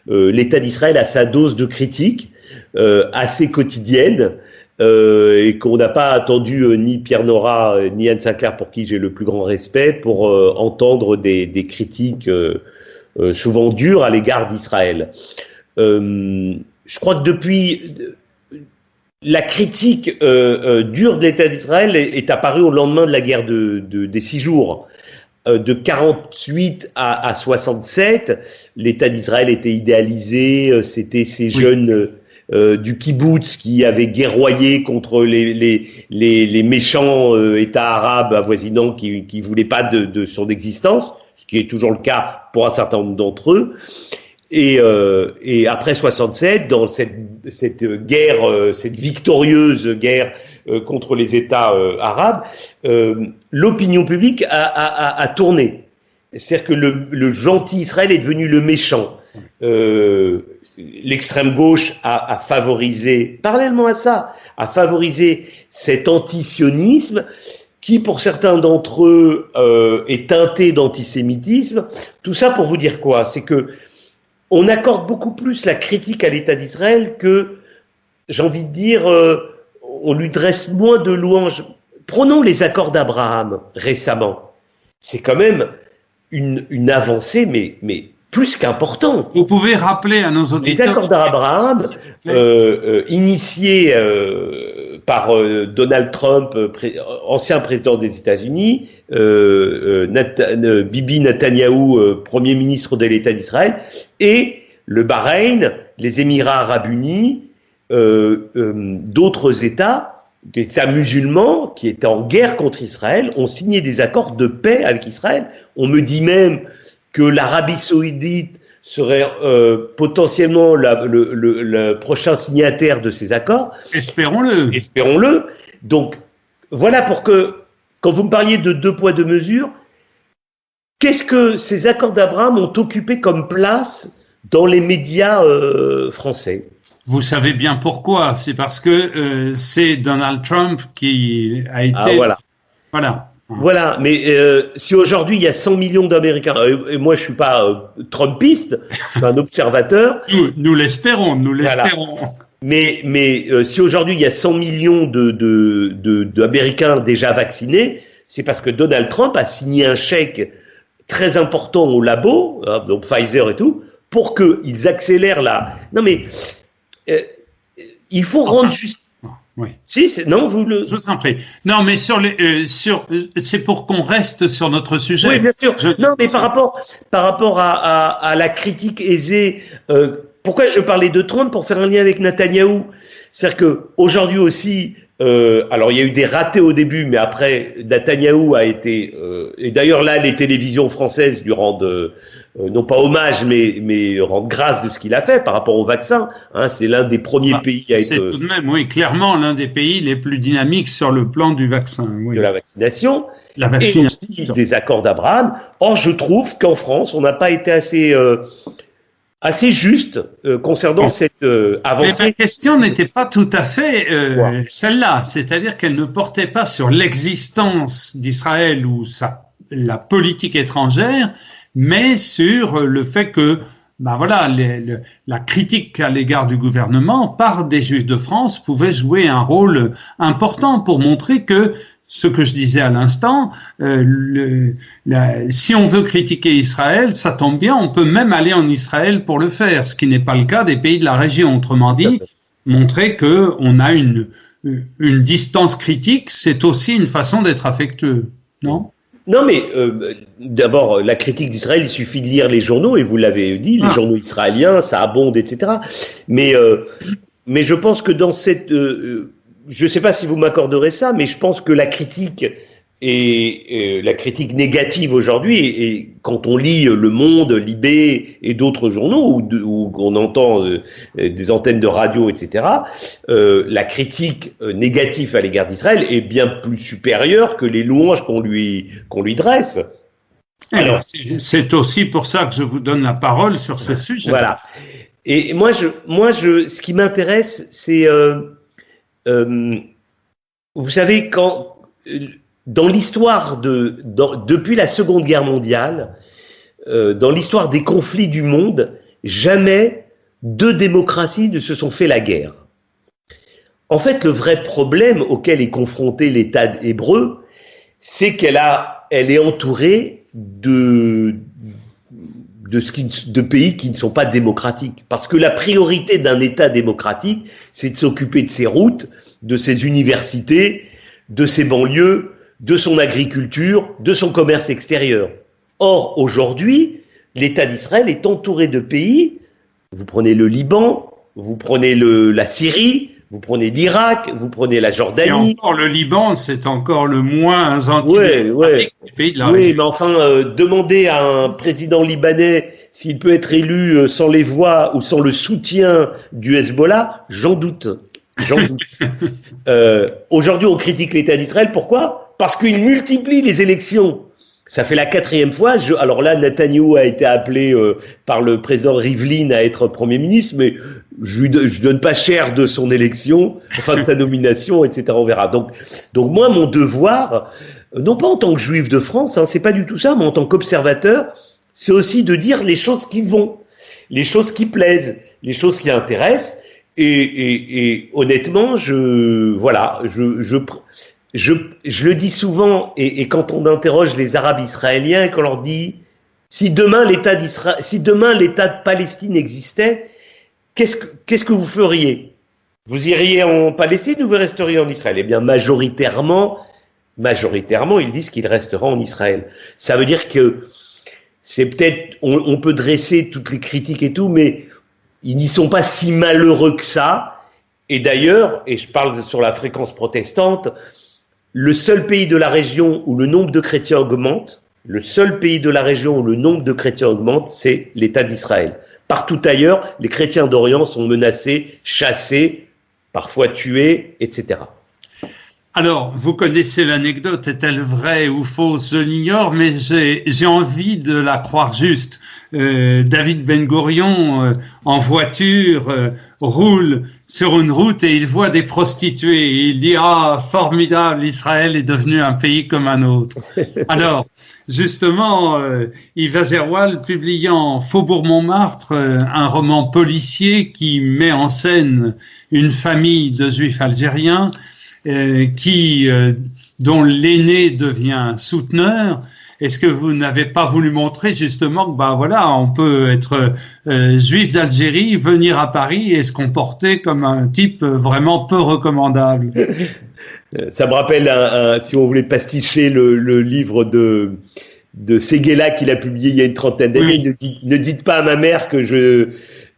l'État d'Israël a sa dose de critique assez quotidienne et qu'on n'a pas attendu ni Pierre Nora ni Anne Sinclair, pour qui j'ai le plus grand respect, pour entendre des critiques souvent dures à l'égard d'Israël. Je crois que depuis... La critique dure de l'État d'Israël est apparue au lendemain de la guerre des 6 jours. De 48 à 67, l'État d'Israël était idéalisé, c'était ces jeunes du kibbutz qui avaient guerroyé contre les méchants États arabes avoisinants qui voulaient pas de son existence, ce qui est toujours le cas pour un certain nombre d'entre eux. Et après 67, dans cette guerre, cette victorieuse guerre contre les États arabes, l'opinion publique a tourné. C'est-à-dire que le gentil Israël est devenu le méchant. L'extrême gauche a favorisé, parallèlement à ça, a favorisé cet antisionisme qui, pour certains d'entre eux, est teinté d'antisémitisme. Tout ça pour vous dire quoi? C'est que on accorde beaucoup plus la critique à l'État d'Israël que, j'ai envie de dire, on lui dresse moins de louanges. Prenons les accords d'Abraham récemment. C'est quand même une avancée, mais plus qu'importante. Vous pouvez rappeler à nos auditeurs... Les accords d'Abraham, initiés par Donald Trump, ancien président des États-Unis, Bibi Netanyahou, premier ministre de l'État d'Israël, et le Bahreïn, les Émirats arabes unis, d'autres États musulmans qui étaient en guerre contre Israël, ont signé des accords de paix avec Israël. On me dit même que l'Arabie saoudite serait potentiellement le prochain signataire de ces accords. Espérons-le. Espérons-le. Donc, voilà pour que, quand vous me parliez de 2 poids 2 mesures, qu'est-ce que ces accords d'Abraham ont occupé comme place dans les médias français? Vous savez bien pourquoi. C'est parce que c'est Donald Trump qui a été... Ah, voilà. Voilà. Voilà, mais si aujourd'hui il y a 100 millions d'Américains, et moi je suis pas trumpiste, je suis un observateur. Nous l'espérons, nous l'espérons. Voilà. Mais si aujourd'hui il y a 100 millions d'Américains déjà vaccinés, c'est parce que Donald Trump a signé un chèque très important au labo, hein, donc Pfizer et tout, pour qu'ils accélèrent la... Non mais, il faut rendre juste... Oui. Si, non, vous le... Je vous en prie. Non, mais c'est pour qu'on reste sur notre sujet. Oui, bien sûr. Non, mais par rapport à la critique aisée, pourquoi je parlais de Trump pour faire un lien avec Netanyahou? C'est-à-dire que aujourd'hui aussi, alors il y a eu des ratés au début, mais après Netanyahou a été, et d'ailleurs là les télévisions françaises lui rendent non pas hommage, mais rendent grâce de ce qu'il a fait par rapport au vaccin. Hein, c'est l'un des premiers pays à être... C'est tout de même, oui, clairement l'un des pays les plus dynamiques sur le plan du vaccin. Oui. De la vaccination. La vaccination. Et aussi des accords d'Abraham. Or, je trouve qu'en France, on n'a pas été assez juste concernant cette avancée. Mais ma question n'était pas tout à fait celle-là. C'est-à-dire qu'elle ne portait pas sur l'existence d'Israël ou la politique étrangère, mais sur le fait que, voilà, la critique à l'égard du gouvernement par des Juifs de France pouvait jouer un rôle important pour montrer que, ce que je disais à l'instant, si on veut critiquer Israël, ça tombe bien, on peut même aller en Israël pour le faire, ce qui n'est pas le cas des pays de la région. Autrement dit, montrer que on a une distance critique, c'est aussi une façon d'être affectueux, non ? Non, mais d'abord, la critique d'Israël, il suffit de lire les journaux, et vous l'avez dit, les journaux israéliens, ça abonde, etc. Mais je pense que dans cette... je ne sais pas si vous m'accorderez ça, mais je pense que la critique la critique négative aujourd'hui, et quand on lit Le Monde, Libé et d'autres journaux, où on entend des antennes de radio, etc., la critique négative à l'égard d'Israël est bien plus supérieure que les louanges qu'on lui dresse. Alors, c'est aussi pour ça que je vous donne la parole sur ce sujet. Voilà. Et moi, ce qui m'intéresse, c'est, vous savez, dans l'histoire depuis la Seconde Guerre mondiale, dans l'histoire des conflits du monde, jamais 2 démocraties ne se sont fait la guerre. En fait, le vrai problème auquel est confronté l'État hébreu, c'est qu'elle est entourée de pays qui ne sont pas démocratiques. Parce que la priorité d'un État démocratique, c'est de s'occuper de ses routes, de ses universités, de ses banlieues, de son agriculture, de son commerce extérieur. Or, aujourd'hui, l'État d'Israël est entouré de pays, vous prenez le Liban, vous prenez la Syrie, vous prenez l'Irak, vous prenez la Jordanie. Et encore le Liban, c'est encore le moins antidémocratique des pays de la région. Oui, mais enfin, demandez à un président libanais s'il peut être élu sans les voix ou sans le soutien du Hezbollah, j'en doute. Aujourd'hui, on critique l'État d'Israël. Pourquoi ? Parce qu'il multiplie les élections. Ça fait la 4e fois. Alors là, Netanyahou a été appelé par le président Rivlin à être Premier ministre, mais je donne pas cher de son élection, enfin de sa nomination, etc. On verra. Donc moi, mon devoir, non pas en tant que Juif de France, c'est pas du tout ça, mais en tant qu'observateur, c'est aussi de dire les choses qui vont, les choses qui plaisent, les choses qui intéressent. Et honnêtement, je le dis souvent, et quand on interroge les Arabes israéliens et qu'on leur dit si demain l'État de Palestine existait, qu'est-ce que vous feriez? Vous iriez en Palestine ou vous resteriez en Israël? Eh bien, majoritairement, ils disent qu'ils resteront en Israël. Ça veut dire que c'est peut-être, on peut dresser toutes les critiques et tout, mais ils n'y sont pas si malheureux que ça. Et d'ailleurs, et je parle sur la fréquence protestante, le seul pays de la région où le nombre de chrétiens augmente, Le seul pays de la région où le nombre de chrétiens augmente, c'est l'État d'Israël. Partout ailleurs, les chrétiens d'Orient sont menacés, chassés, parfois tués, etc. Alors, vous connaissez l'anecdote, est-elle vraie ou fausse? Je l'ignore, mais j'ai envie de la croire juste. David Ben Gourion, en voiture, roule sur une route et il voit des prostituées. Et il dit, ah, formidable, Israël est devenu un pays comme un autre. Alors, justement, Yves Agerwal, publiant Faubourg Montmartre, un roman policier qui met en scène une famille de juifs algériens, dont l'aîné devient souteneur. Est-ce que vous n'avez pas voulu montrer justement que on peut être juif d'Algérie, venir à Paris et se comporter comme un type vraiment peu recommandable? Ça me rappelle si on voulait pasticher le livre de Séguéla qu'il a publié il y a une trentaine d'années. Oui. Ne dites pas à ma mère que je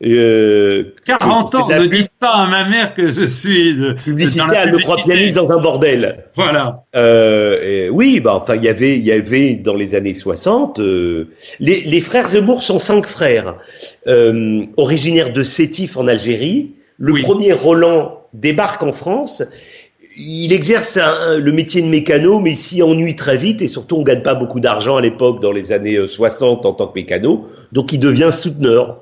40 ans, ne dites pas à ma mère que je suis publicité, elle me croit pianiste dans un bordel. Voilà. Oui, il y avait dans les années 60, les frères Zemmour sont 5 frères, originaires de Sétif en Algérie. Le premier Roland débarque en France. Il exerce le métier de mécano, mais il s'y ennuie très vite et surtout on gagne pas beaucoup d'argent à l'époque dans les années 60 en tant que mécano, donc il devient souteneur.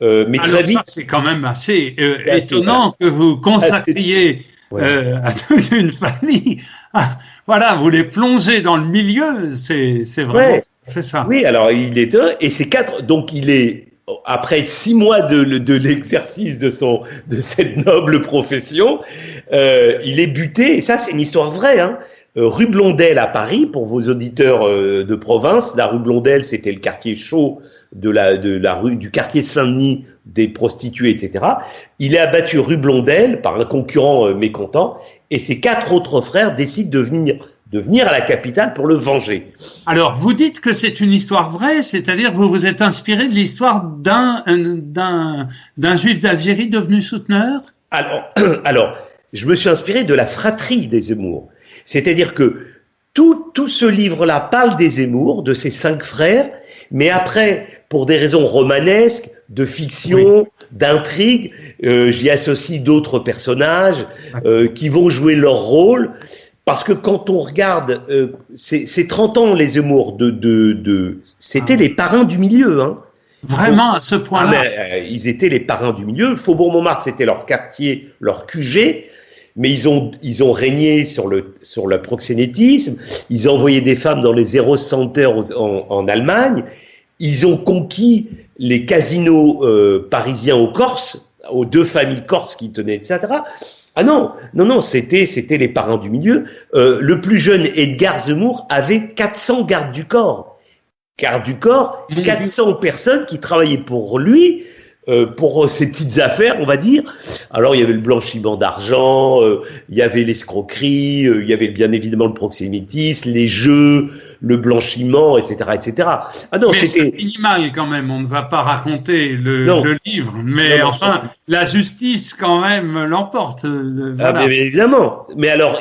Mais alors très vite, ça, c'est quand même assez étonnant que vous consacriez à toute une famille. Voilà, vous les plongez dans le milieu, c'est vraiment c'est ça. Oui, alors il est et c'est 4, donc il est après 6 mois de l'exercice de cette noble profession, il est buté. Et ça, c'est une histoire vraie. Rue Blondel à Paris, pour vos auditeurs de province, la rue Blondel, c'était le quartier chaud de la rue du quartier Saint-Denis, des prostituées, etc. Il est abattu rue Blondel par un concurrent mécontent, et ses 4 autres frères décident de venir à la capitale pour le venger. Alors, vous dites que c'est une histoire vraie, c'est-à-dire que vous vous êtes inspiré de l'histoire d'un juif d'Algérie devenu souteneur? Alors, je me suis inspiré de la fratrie des Zemmour. C'est-à-dire que tout ce livre-là parle des Zemmour, de ses 5 frères, mais après, pour des raisons romanesques, de fiction, d'intrigue, j'y associe d'autres personnages qui vont jouer leur rôle. Parce que quand on regarde, c'est 30 ans les Zemmour c'était les parrains du milieu. Vraiment, à ce point-là. Ils étaient les parrains du milieu. Faubourg Montmartre, c'était leur quartier, leur QG. Mais ils ont régné sur le proxénétisme. Ils ont envoyé des femmes dans les Eros Center en Allemagne. Ils ont conquis les casinos parisiens aux Corses, aux 2 familles corses qui tenaient, etc. Ah non, c'était les parrains du milieu. Le plus jeune Edgar Zemmour avait 400 gardes du corps. Gardes du corps, 400 personnes qui travaillaient pour lui, pour ses petites affaires, on va dire. Alors, il y avait le blanchiment d'argent, il y avait l'escroquerie, il y avait bien évidemment le proxénétisme, les jeux, le blanchiment, etc., etc. Ah non, mais c'est minimal quand même, on ne va pas raconter le livre, mais enfin, la justice quand même l'emporte. Voilà. Ah, bien évidemment. Mais alors,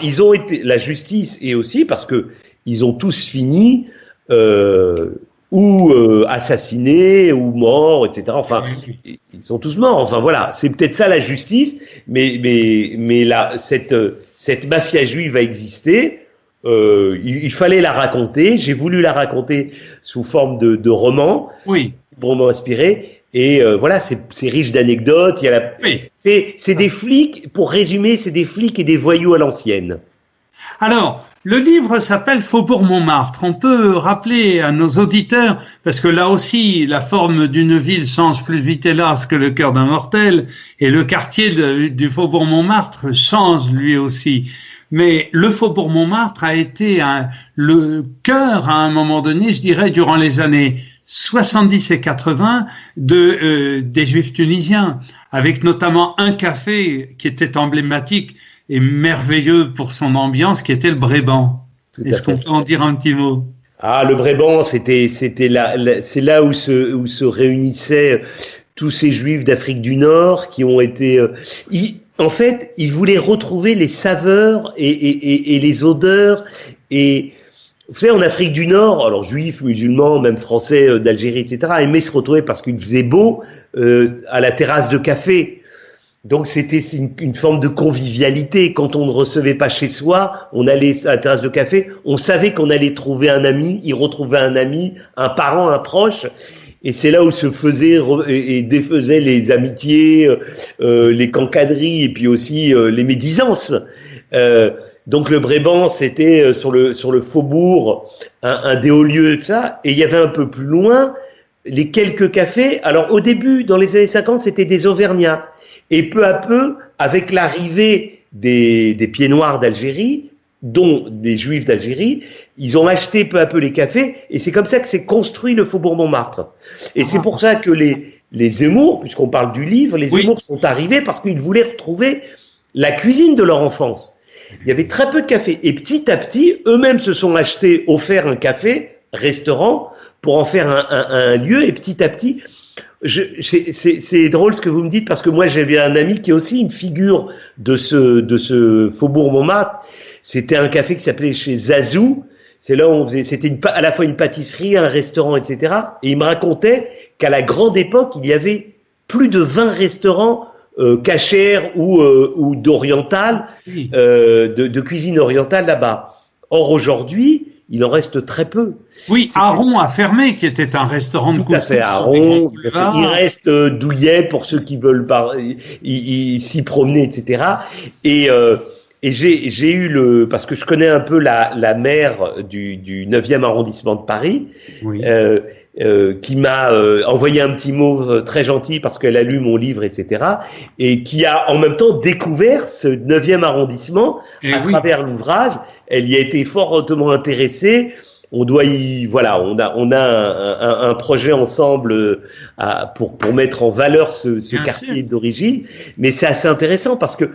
la justice, et aussi parce que ils ont tous fini ou assassinés, ou morts, etc. Enfin, ils sont tous morts. Enfin voilà, c'est peut-être ça la justice, mais cette mafia juive a existé. Il fallait la raconter. J'ai voulu la raconter sous forme de roman, roman inspiré. Et voilà, c'est riche d'anecdotes. C'est des flics. Pour résumer, c'est des flics et des voyous à l'ancienne. Alors, le livre s'appelle Faubourg Montmartre. On peut rappeler à nos auditeurs, parce que là aussi, la forme d'une ville change plus vite hélas que le cœur d'un mortel, et le quartier du Faubourg Montmartre change lui aussi. Mais le Faubourg Montmartre a été le cœur, à un moment donné, je dirais, durant les années 70 et 80, des Juifs tunisiens, avec notamment un café qui était emblématique et merveilleux pour son ambiance, qui était le Bréban. Est-ce qu'on peut en dire un petit mot? Ah, le Bréban, c'est là où se réunissaient tous ces Juifs d'Afrique du Nord qui ont été. En fait, ils voulaient retrouver les saveurs et les odeurs et vous savez, en Afrique du Nord, alors juifs, musulmans, même français d'Algérie, etc., aimaient se retrouver parce qu'il faisait beau à la terrasse de café. Donc c'était une forme de convivialité. Quand on ne recevait pas chez soi, on allait à la terrasse de café, on savait qu'on allait trouver un ami, y retrouver un ami, un parent, un proche. Et c'est là où se faisaient et défaisaient les amitiés, les cancaderies et puis aussi les médisances. Donc le Brébant, c'était sur le faubourg, un des hauts lieux de ça. Et il y avait un peu plus loin les quelques cafés. Alors au début, dans les années 50, c'était des Auvergnats. Et peu à peu, avec l'arrivée des pieds noirs d'Algérie, dont des Juifs d'Algérie, ils ont acheté peu à peu les cafés, et c'est comme ça que s'est construit le Faubourg Montmartre. Et c'est pour ça que les Zemmour, puisqu'on parle du livre, les Zemmour sont arrivés parce qu'ils voulaient retrouver la cuisine de leur enfance. Il y avait très peu de café, et petit à petit, eux-mêmes se sont offert un café, restaurant, pour en faire un lieu, et petit à petit, c'est drôle ce que vous me dites, parce que moi j'avais un ami qui est aussi une figure de ce Faubourg Montmartre. C'était un café qui s'appelait chez Zazou. C'est là où on faisait, c'était à la fois une pâtisserie, un restaurant, etc. Et il me racontait qu'à la grande époque, il y avait plus de 20 restaurants cachers ou d'oriental, de cuisine orientale là-bas. Or aujourd'hui, il en reste très peu. Oui, Aron a fermé, qui était un restaurant de couscous. Tout à fait, Aron. Il reste Douillet pour ceux qui veulent s'y promener, etc. Et j'ai eu parce que je connais un peu la maire du 9e arrondissement de Paris, qui m'a envoyé un petit mot très gentil parce qu'elle a lu mon livre, etc. Et qui a en même temps découvert ce 9e arrondissement travers l'ouvrage. Elle y a été fortement intéressée. On a un projet ensemble pour mettre en valeur ce quartier d'origine. Mais c'est assez intéressant parce que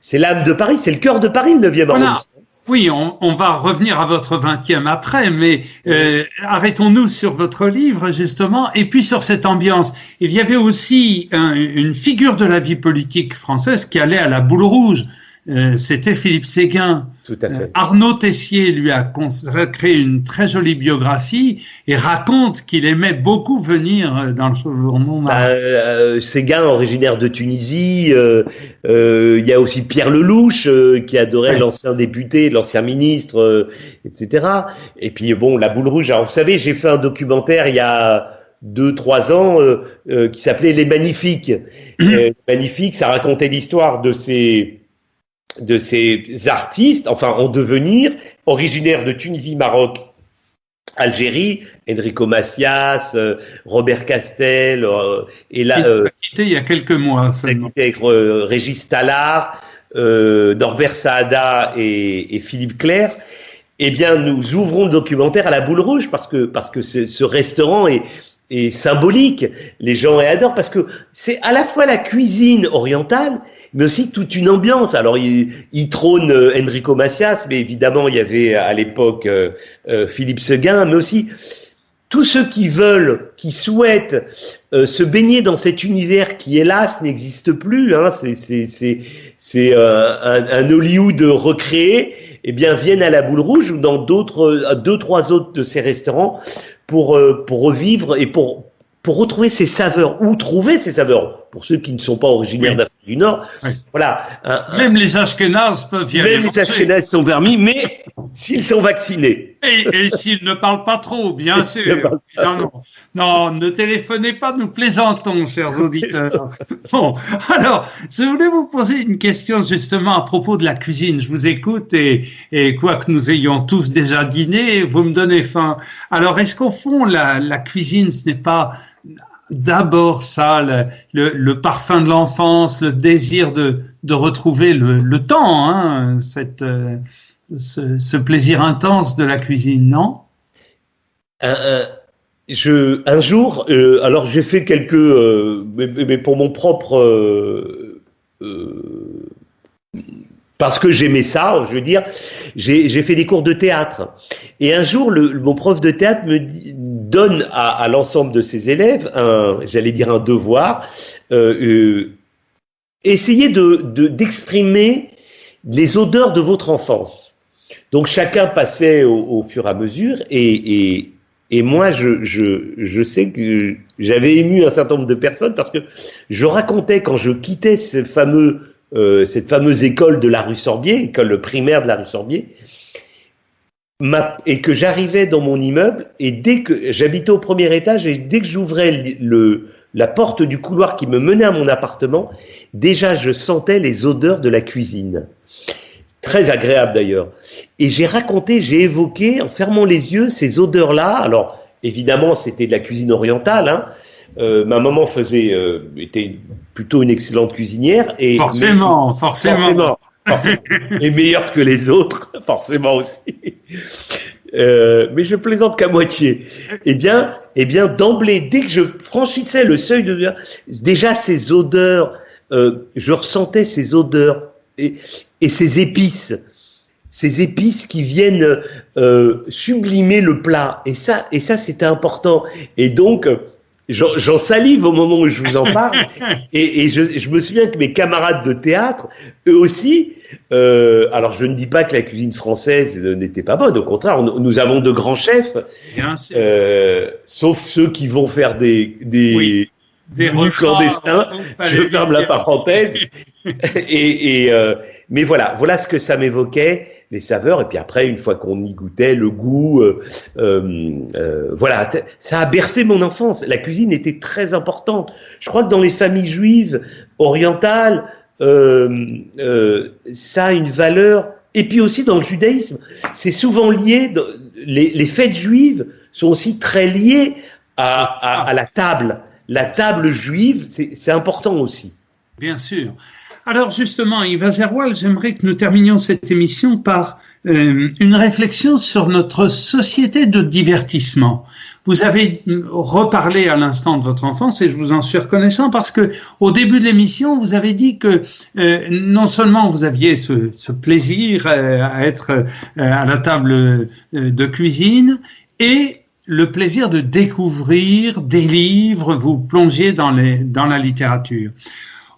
c'est l'âme de Paris, c'est le cœur de Paris, le 9e arrondissement. Oui, on va revenir à votre 20e après, mais arrêtons-nous sur votre livre, justement, et puis sur cette ambiance. Il y avait aussi une figure de la vie politique française qui allait à la Boule Rouge. C'était Philippe Séguin. Tout à fait. Arnaud Tessier lui a consacré une très jolie biographie et raconte qu'il aimait beaucoup venir dans le Faubourg Montmartre. Séguin, originaire de Tunisie. Il y a aussi Pierre Lelouch qui adorait l'ancien député, l'ancien ministre, etc. Et puis bon, la Boule Rouge. Alors vous savez, j'ai fait un documentaire il y a 2-3 ans qui s'appelait Les Magnifiques. Les Magnifiques, ça racontait l'histoire de ces artistes, enfin en devenir, originaires de Tunisie, Maroc, Algérie, Enrico Macias, Robert Castel, et là, quitté il y a quelques mois. Quitté avec Régis Tallard, Norbert Saada et Philippe Clerc. Eh bien, nous ouvrons le documentaire à la Boule Rouge parce que ce restaurant est symbolique. Les gens adorent parce que c'est à la fois la cuisine orientale, mais aussi toute une ambiance. Alors, il trône Enrico Macias, mais évidemment, il y avait à l'époque Philippe Séguin, mais aussi tous ceux qui souhaitent se baigner dans cet univers qui, hélas, n'existe plus. Hein, c'est un Hollywood recréé. Eh bien, viennent à la Boule Rouge ou dans 2-3 autres de ces restaurants pour revivre et pour retrouver ces saveurs ou trouver ces saveurs. Pour ceux qui ne sont pas originaires d'Afrique du Nord, voilà. Même les Ashkénazes peuvent y aller. Même les Ashkénazes sont permis, mais s'ils sont vaccinés. Et s'ils ne parlent pas trop, bien sûr. Non, ne téléphonez pas, nous plaisantons, chers auditeurs. Bon, alors, je voulais vous poser une question justement à propos de la cuisine. Je vous écoute et quoique nous ayons tous déjà dîné, vous me donnez faim. Alors, est-ce qu'au fond, la cuisine, ce n'est pas d'abord ça, le parfum de l'enfance, le désir de retrouver le temps, hein, ce plaisir intense de la cuisine, non? Un jour, alors j'ai fait mais pour mon propre, parce que j'aimais ça, je veux dire, j'ai fait des cours de théâtre. Et un jour, mon prof de théâtre me donne à l'ensemble de ses élèves un devoir, essayez d'exprimer les odeurs de votre enfance. Donc chacun passait au fur et à mesure, et moi je sais que j'avais ému un certain nombre de personnes parce que je racontais quand je quittais cette fameuse école de la rue Sorbier, école primaire de la rue Sorbier, et que j'arrivais dans mon immeuble, et dès que j'habitais au premier étage, et dès que j'ouvrais la porte du couloir qui me menait à mon appartement, déjà je sentais les odeurs de la cuisine. Très agréable d'ailleurs. Et j'ai évoqué, en fermant les yeux, ces odeurs-là. Alors, évidemment, c'était de la cuisine orientale. Hein. Ma maman était plutôt une excellente cuisinière. Et, forcément. Et meilleure que les autres, forcément aussi. Mais je plaisante qu'à moitié. Eh bien, d'emblée, dès que je franchissais le seuil déjà ces odeurs, je ressentais ces odeurs et ces épices qui viennent sublimer le plat. Et ça, c'était important. Et donc, j'en salive au moment où je vous en parle. Et je me souviens que mes camarades de théâtre, eux aussi, alors je ne dis pas que la cuisine française n'était pas bonne. Au contraire, nous avons de grands chefs, sauf ceux qui vont faire des menus clandestins. Je ferme la parenthèse. Mais voilà ce que ça m'évoquait, les saveurs. Et puis après, une fois qu'on y goûtait, le goût, voilà, ça a bercé mon enfance. La cuisine était très importante. Je crois que dans les familles juives orientales, ça a une valeur. Et puis aussi dans le judaïsme, c'est souvent lié. Les fêtes juives sont aussi très liées à la table. La table juive, c'est important aussi. Bien sûr. Alors justement, Yves Zerwal, j'aimerais que nous terminions cette émission par une réflexion sur notre société de divertissement. Vous avez reparlé à l'instant de votre enfance et je vous en suis reconnaissant parce que au début de l'émission, vous avez dit que non seulement vous aviez ce plaisir à être à la table de cuisine et le plaisir de découvrir des livres, vous plongiez dans la littérature.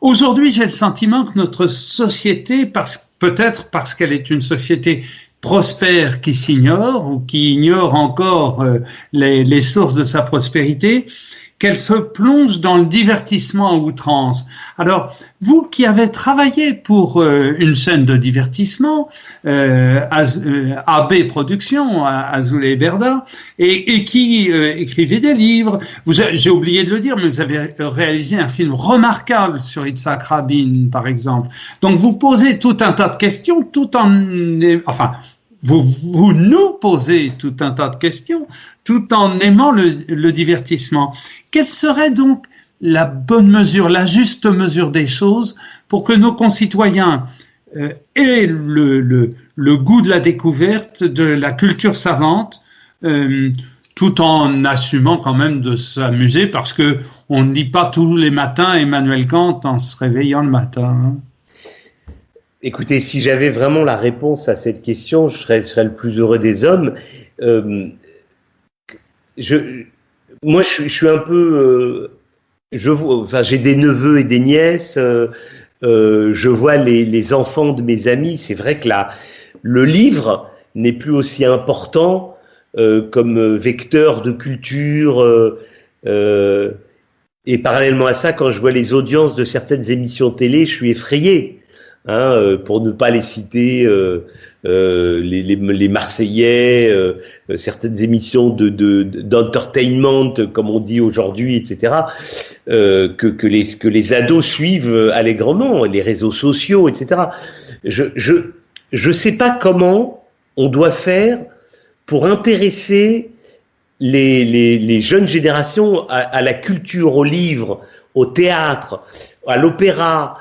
Aujourd'hui, j'ai le sentiment que notre société, peut-être parce qu'elle est une société prospère qui s'ignore ou qui ignore encore les sources de sa prospérité, qu'elle se plonge dans le divertissement à outrance. Alors, vous qui avez travaillé pour une chaîne de divertissement, AB Productions, Azoulay et Berda, et qui écrivait des livres, j'ai oublié de le dire, mais vous avez réalisé un film remarquable sur Yitzhak Rabin, par exemple. Donc, vous posez tout un tas de questions, vous nous posez tout un tas de questions, tout en aimant le divertissement. Quelle serait donc la bonne mesure, la juste mesure des choses pour que nos concitoyens aient le goût de la découverte, de la culture savante, tout en assumant quand même de s'amuser parce que on ne lit pas tous les matins Emmanuel Kant en se réveillant le matin. Hein. Écoutez, si j'avais vraiment la réponse à cette question, je serais le plus heureux des hommes. Moi, je suis un peu, j'ai des neveux et des nièces. Je vois les enfants de mes amis. C'est vrai que le livre n'est plus aussi important comme vecteur de culture. Et parallèlement à ça, quand je vois les audiences de certaines émissions télé, je suis effrayé. Pour ne pas les citer, les Marseillais, certaines émissions d'entertainment, comme on dit aujourd'hui, etc. Que les ados suivent allègrement, les réseaux sociaux, etc. Je sais pas comment on doit faire pour intéresser les jeunes générations à la culture, au livre, au théâtre, à l'opéra.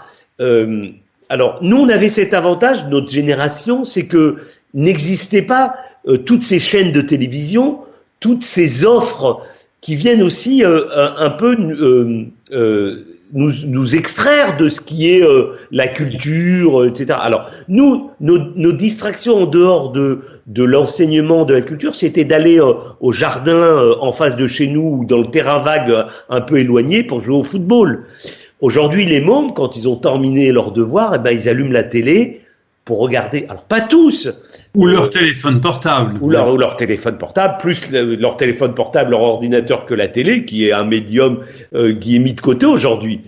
Alors, nous, on avait cet avantage, notre génération, c'est que n'existaient pas toutes ces chaînes de télévision, toutes ces offres qui viennent aussi un peu nous extraire de ce qui est la culture, etc. Alors, nous, nos distractions en dehors de l'enseignement de la culture, c'était d'aller au jardin en face de chez nous ou dans le terrain vague un peu éloigné pour jouer au football. Aujourd'hui, les mômes, quand ils ont terminé leurs devoirs, ils allument la télé pour regarder, alors pas tous. Ou leur téléphone portable. Ou leur téléphone portable, plus leur téléphone portable, leur ordinateur que la télé, qui est un médium qui est mis de côté aujourd'hui,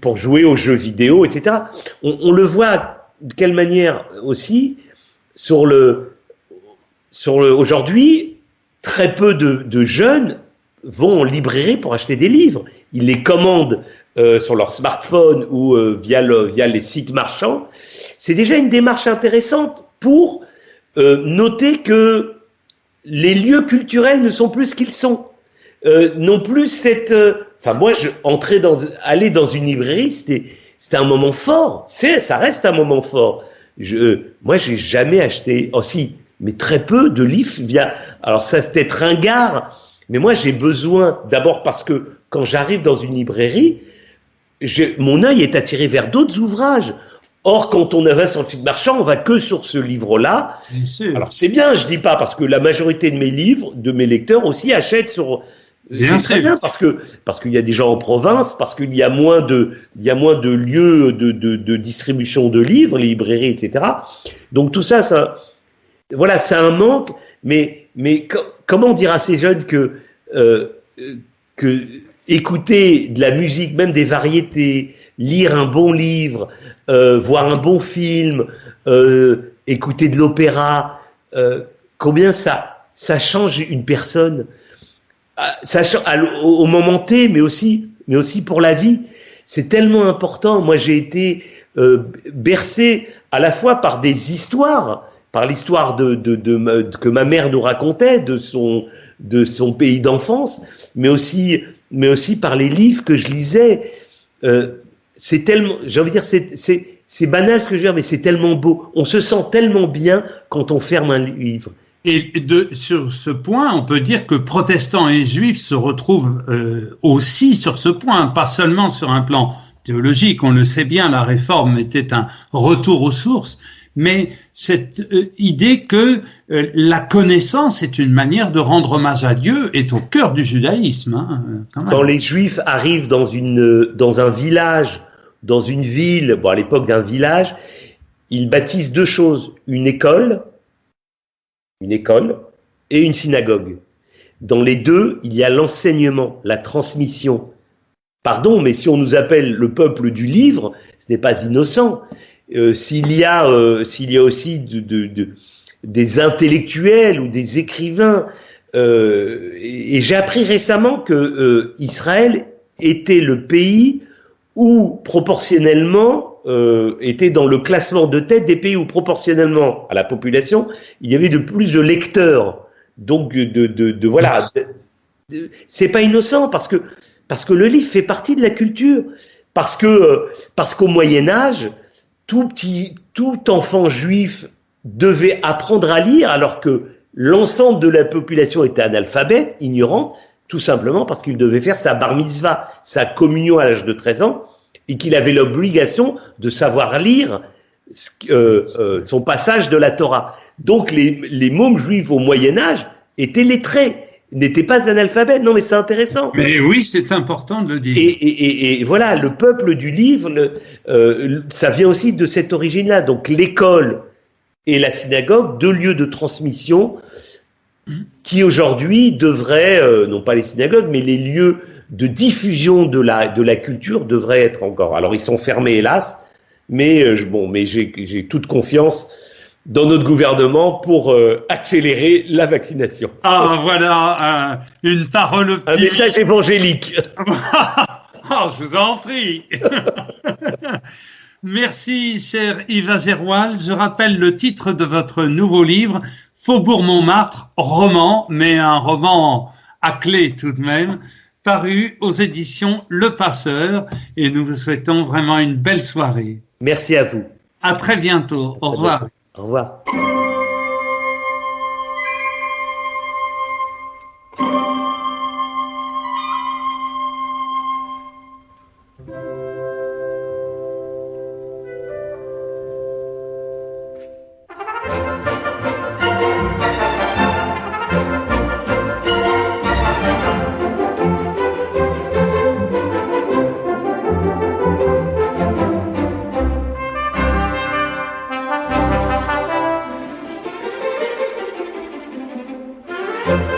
pour jouer aux jeux vidéo, etc. On le voit de quelle manière aussi, aujourd'hui, très peu de jeunes vont en librairie pour acheter des livres. Ils les commandent sur leur smartphone ou via les sites marchands. C'est déjà une démarche intéressante pour noter que les lieux culturels ne sont plus ce qu'ils sont. Non plus cette... moi, aller dans une librairie, c'était un moment fort. Ça reste un moment fort. Moi, j'ai jamais acheté... Oh si, mais très peu de livres via... Alors, ça peut être ringard, mais moi, j'ai besoin... D'abord parce que quand j'arrive dans une librairie, mon œil est attiré vers d'autres ouvrages. Or, quand on va sur le site marchand, on va que sur ce livre-là. Alors, c'est bien, je dis pas, parce que la majorité de mes lecteurs aussi achètent sur... C'est très bien, parce qu'il y a des gens en province, parce qu'il y a moins de lieux de distribution de livres, les librairies, etc. Donc, tout ça, voilà, c'est un manque, mais comment dire à ces jeunes que écouter de la musique, même des variétés, lire un bon livre, voir un bon film, écouter de l'opéra, combien ça change une personne, ça change au moment T, mais aussi pour la vie. C'est tellement important. Moi, j'ai été bercé à la fois par des histoires, par l'histoire que ma mère nous racontait de son pays d'enfance, mais aussi par les livres que je lisais. C'est tellement, j'ai envie de dire, c'est banal ce que je veux dire, mais c'est tellement beau. On se sent tellement bien quand on ferme un livre. Et sur ce point, on peut dire que protestants et juifs se retrouvent aussi sur ce point, pas seulement sur un plan théologique. On le sait bien, la réforme était un retour aux sources, mais cette idée que la connaissance est une manière de rendre hommage à Dieu est au cœur du judaïsme. Quand les juifs arrivent dans un village, dans une ville, à l'époque d'un village, ils bâtissent deux choses, une école et une synagogue. Dans les deux, il y a l'enseignement, la transmission. Pardon, mais si on nous appelle le peuple du livre, ce n'est pas innocent. S'il y a aussi des intellectuels ou des écrivains, et j'ai appris récemment que Israël était le pays où proportionnellement était dans le classement de tête des pays où proportionnellement à la population il y avait de plus de lecteurs. Donc voilà, c'est pas innocent parce que le livre fait partie de la culture, parce qu'au Moyen Âge tout enfant juif devait apprendre à lire alors que l'ensemble de la population était analphabète, ignorante, tout simplement parce qu'il devait faire sa bar mitzvah, sa communion à l'âge de 13 ans, et qu'il avait l'obligation de savoir lire son passage de la Torah. Donc les mômes juifs au Moyen-Âge étaient lettrés, n'étaient pas analphabètes. Non mais c'est intéressant. Mais oui, c'est important de le dire. Et voilà, le peuple du livre, ça vient aussi de cette origine-là. Donc l'école et la synagogue, deux lieux de transmission qui aujourd'hui devraient, non pas les synagogues, mais les lieux de diffusion de la culture devraient être encore. Alors ils sont fermés hélas, mais j'ai toute confiance dans notre gouvernement pour accélérer la vaccination. Ah voilà, une parole optimiste. Un message évangélique. Oh, je vous en prie. Merci, cher Yves Azerwal. Je rappelle le titre de votre nouveau livre, Faubourg Montmartre, roman, mais un roman à clé tout de même, paru aux éditions Le Passeur, et nous vous souhaitons vraiment une belle soirée. Merci à vous. À très bientôt. Au revoir. Au revoir. Thank you.